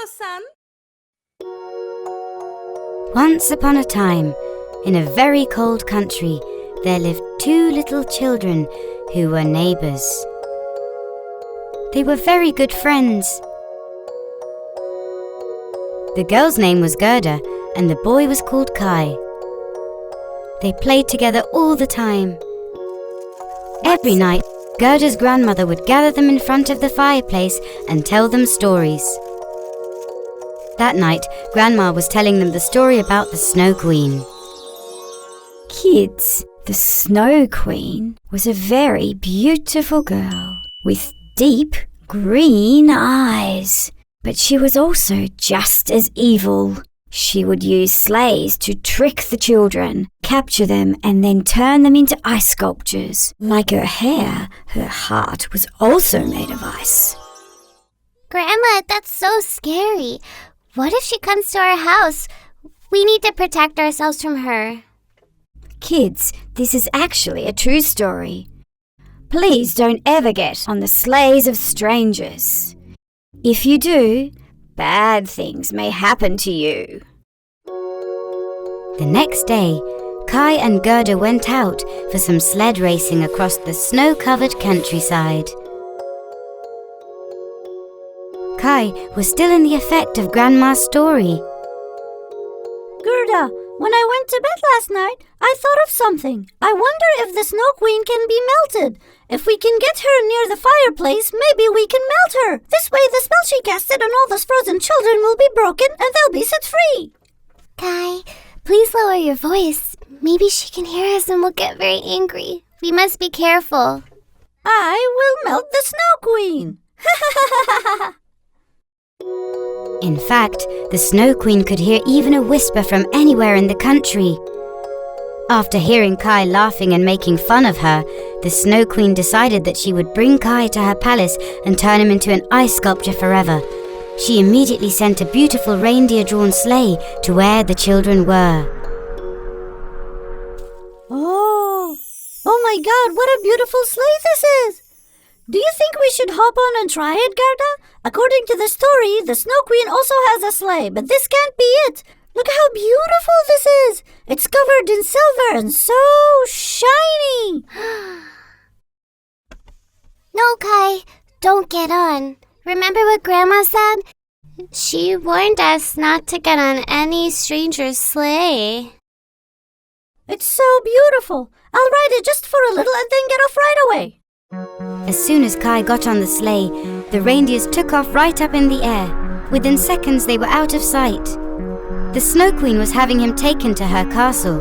Kondosan. Once upon a time, in a very cold country, there lived two little children who were neighbors. They were very good friends. The girl's name was Gerda and the boy was called Kai. They played together all the time. Every night, Gerda's grandmother would gather them in front of the fireplace and tell them stories. That night, Grandma was telling them the story about the Snow Queen. Kids, the Snow Queen was a very beautiful girl with deep green eyes. But she was also just as evil. She would use sleighs to trick the children, capture them, and then turn them into ice sculptures. Like her hair, her heart was also made of ice. Grandma, that's so scary. What if she comes to our house? We need to protect ourselves from her. Kids, this is actually a true story. Please don't ever get on the sleighs of strangers. If you do, bad things may happen to you. The next day, Kai and Gerda went out for some sled racing across the snow-covered countryside. Kai was still in the effect of Grandma's story. Gerda, when I went to bed last night, I thought of something. I wonder if the Snow Queen can be melted. If we can get her near the fireplace, maybe we can melt her. This way the spell she casted on all those frozen children will be broken and they'll be set free. Kai, please lower your voice. Maybe she can hear us and we'll get very angry. We must be careful. I will melt the Snow Queen. In fact, the Snow Queen could hear even a whisper from anywhere in the country. After hearing Kai laughing and making fun of her, the Snow Queen decided that she would bring Kai to her palace and turn him into an ice sculpture forever. She immediately sent a beautiful reindeer-drawn sleigh to where the children were. Oh my God, what a beautiful sleigh this is! Do you think we should hop on and try it, Gerda? According to the story, the Snow Queen also has a sleigh, but this can't be it. Look how beautiful this is. It's covered in silver and so shiny. No, Kai, don't get on. Remember what Grandma said? She warned us not to get on any stranger's sleigh. It's so beautiful. I'll ride it just for a little and then get off right away. As soon as Kai got on the sleigh, the reindeers took off right up in the air. Within seconds, they were out of sight. The Snow Queen was having him taken to her castle.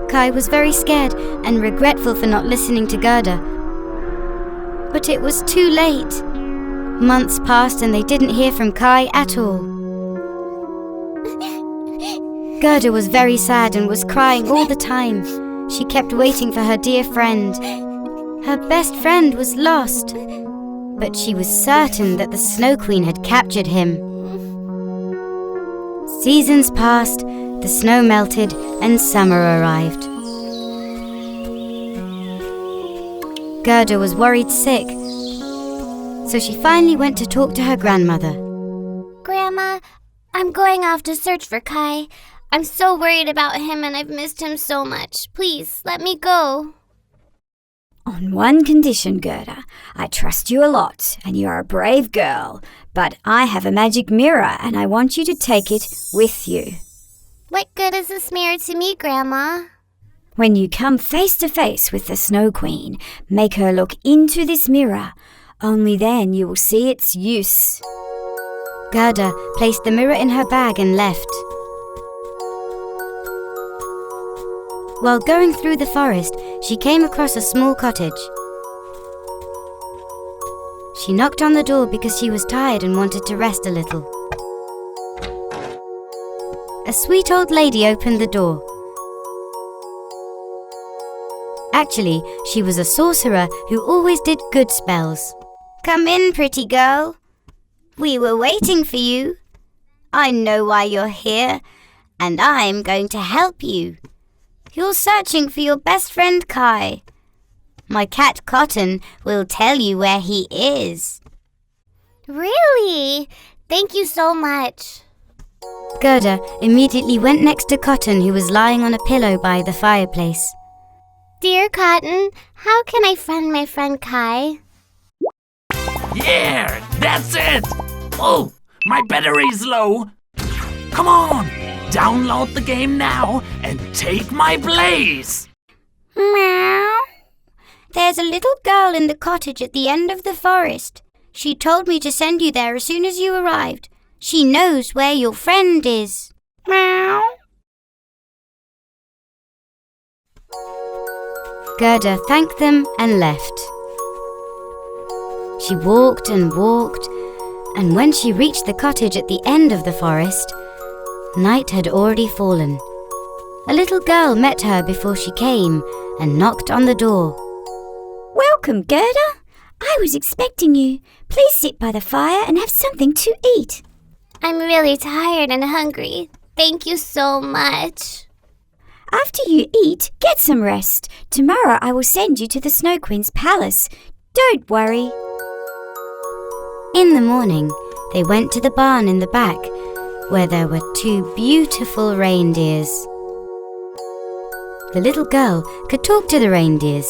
Kai was very scared and regretful for not listening to Gerda. But it was too late. Months passed and they didn't hear from Kai at all. Gerda was very sad and was crying all the time. She kept waiting for her dear friend. Her best friend was lost, but she was certain that the Snow Queen had captured him. Seasons passed, the snow melted, and summer arrived. Gerda was worried sick, so she finally went to talk to her grandmother. Grandma, I'm going off to search for Kai. I'm so worried about him and I've missed him so much. Please, let me go. On one condition, Gerda. I trust you a lot, and you are a brave girl. But I have a magic mirror, and I want you to take it with you. What good is this mirror to me, Grandma? When you come face to face with the Snow Queen, make her look into this mirror. Only then you will see its use. Gerda placed the mirror in her bag and left. While going through the forest, she came across a small cottage. She knocked on the door because she was tired and wanted to rest a little. A sweet old lady opened the door. Actually, she was a sorcerer who always did good spells. Come in, pretty girl. We were waiting for you. I know why you're here, and I'm going to help you. You're searching for your best friend Kai. My cat Cotton will tell you where he is. Really? Thank you so much. Gerda immediately went next to Cotton, who was lying on a pillow by the fireplace. Dear Cotton, how can I find my friend Kai? Yeah, that's it! Oh, my battery's low. Come on, download the game now and take my place. Meow. There's a little girl in the cottage at the end of the forest. She told me to send you there as soon as you arrived. She knows where your friend is. Meow. Gerda thanked them and left. She walked and walked, and when she reached the cottage at the end of the forest, night had already fallen. A little girl met her before she came and knocked on the door. Welcome, Gerda. I was expecting you. Please sit by the fire and have something to eat. I'm really tired and hungry. Thank you so much. After you eat, get some rest. Tomorrow I will send you to the Snow Queen's palace. Don't worry. In the morning, they went to the barn in the back, where there were 2 beautiful reindeers. The little girl could talk to the reindeers.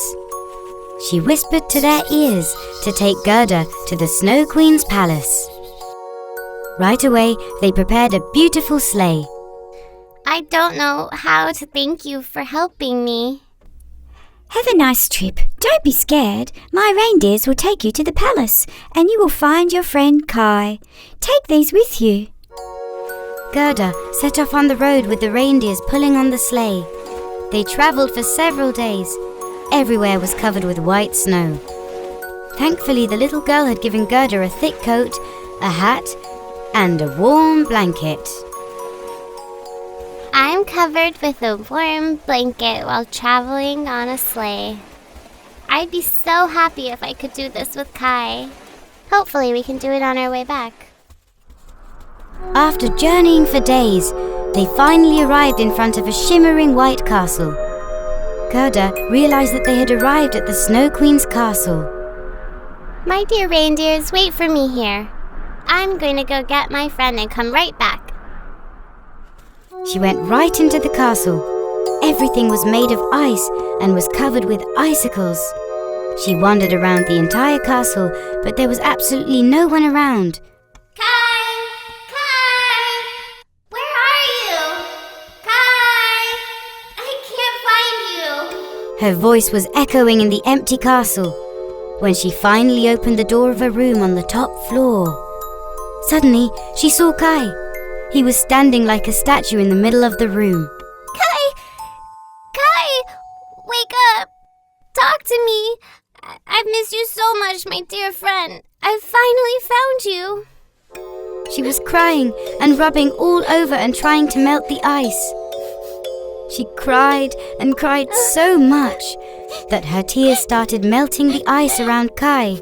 She whispered to their ears to take Gerda to the Snow Queen's palace. Right away, they prepared a beautiful sleigh. I don't know how to thank you for helping me. Have a nice trip. Don't be scared. My reindeers will take you to the palace, and you will find your friend Kai. Take these with you. Gerda set off on the road with the reindeers pulling on the sleigh. They travelled for several days. Everywhere was covered with white snow. Thankfully, the little girl had given Gerda a thick coat, a hat, and a warm blanket. I'm covered with a warm blanket while traveling on a sleigh. I'd be so happy if I could do this with Kai. Hopefully we can do it on our way back. After journeying for days, they finally arrived in front of a shimmering white castle. Gerda realized that they had arrived at the Snow Queen's castle. My dear reindeers, wait for me here. I'm going to go get my friend and come right back. She went right into the castle. Everything was made of ice and was covered with icicles. She wandered around the entire castle, but there was absolutely no one around. Kai! Kai! Where are you? Kai! I can't find you. Her voice was echoing in the empty castle when she finally opened the door of a room on the top floor. Suddenly, she saw Kai. He was standing like a statue in the middle of the room. Kai! Kai! Wake up! Talk to me! I've missed you so much, my dear friend. I've finally found you. She was crying and rubbing all over and trying to melt the ice. She cried and cried so much that her tears started melting the ice around Kai.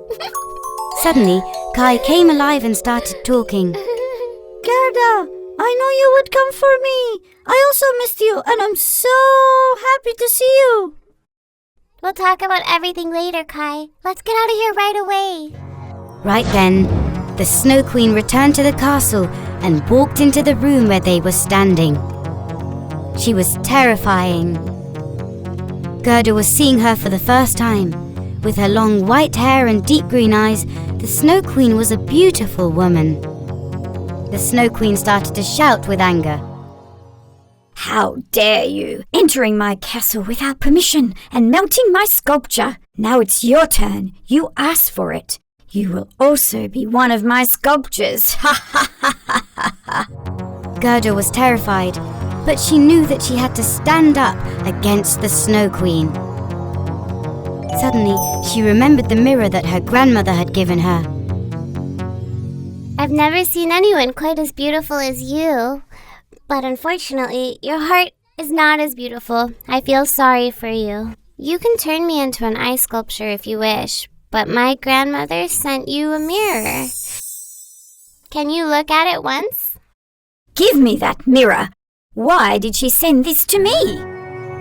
Suddenly, Kai came alive and started talking. Gerda, I know you would come for me. I also missed you, and I'm so happy to see you. We'll talk about everything later, Kai. Let's get out of here right away. Right then, the Snow Queen returned to the castle and walked into the room where they were standing. She was terrifying. Gerda was seeing her for the first time. With her long white hair and deep green eyes, the Snow Queen was a beautiful woman. The Snow Queen started to shout with anger. How dare you, entering my castle without permission and melting my sculpture? Now it's your turn. You asked for it. You will also be one of my sculptures. Ha ha ha ha ha. Gerda was terrified, but she knew that she had to stand up against the Snow Queen. Suddenly, she remembered the mirror that her grandmother had given her. I've never seen anyone quite as beautiful as you. But unfortunately, your heart is not as beautiful. I feel sorry for you. You can turn me into an ice sculpture if you wish, but my grandmother sent you a mirror. Can you look at it once? Give me that mirror. Why did she send this to me?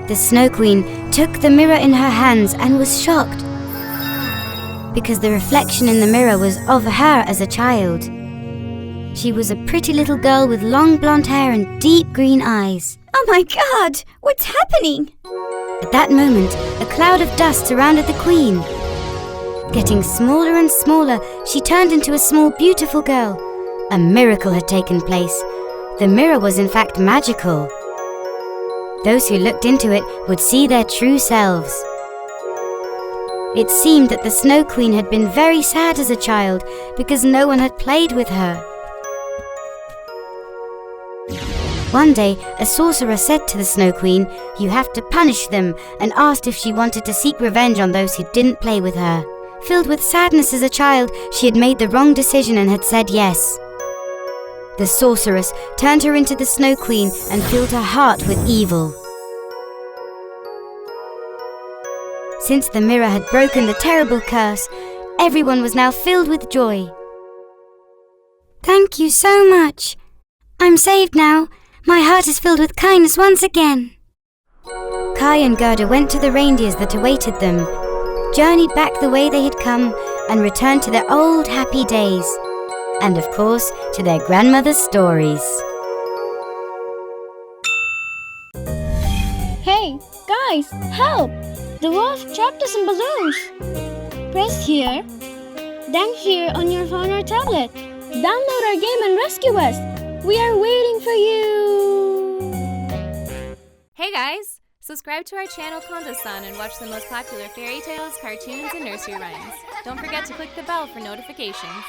The Snow Queen took the mirror in her hands and was shocked, because the reflection in the mirror was of her as a child. She was a pretty little girl with long blonde hair and deep green eyes. Oh my God! What's happening? At that moment, a cloud of dust surrounded the queen. Getting smaller and smaller, she turned into a small, beautiful girl. A miracle had taken place. The mirror was in fact magical. Those who looked into it would see their true selves. It seemed that the Snow Queen had been very sad as a child because no one had played with her. One day, a sorcerer said to the Snow Queen, "You have to punish them," and asked if she wanted to seek revenge on those who didn't play with her. Filled with sadness as a child, she had made the wrong decision and had said yes. The sorceress turned her into the Snow Queen and filled her heart with evil. Since the mirror had broken the terrible curse, everyone was now filled with joy. Thank you so much. I'm saved now. My heart is filled with kindness once again. Kai and Gerda went to the reindeers that awaited them, journeyed back the way they had come, and returned to their old happy days. And of course, to their grandmother's stories. Hey, guys, help! The wolf trapped us in balloons. Press here, then here on your phone or tablet. Download our game and rescue us. We are waiting for you. Hey guys! Subscribe to our channel KONDOSAN and watch the most popular fairy tales, cartoons, and nursery rhymes. Don't forget to click the bell for notifications.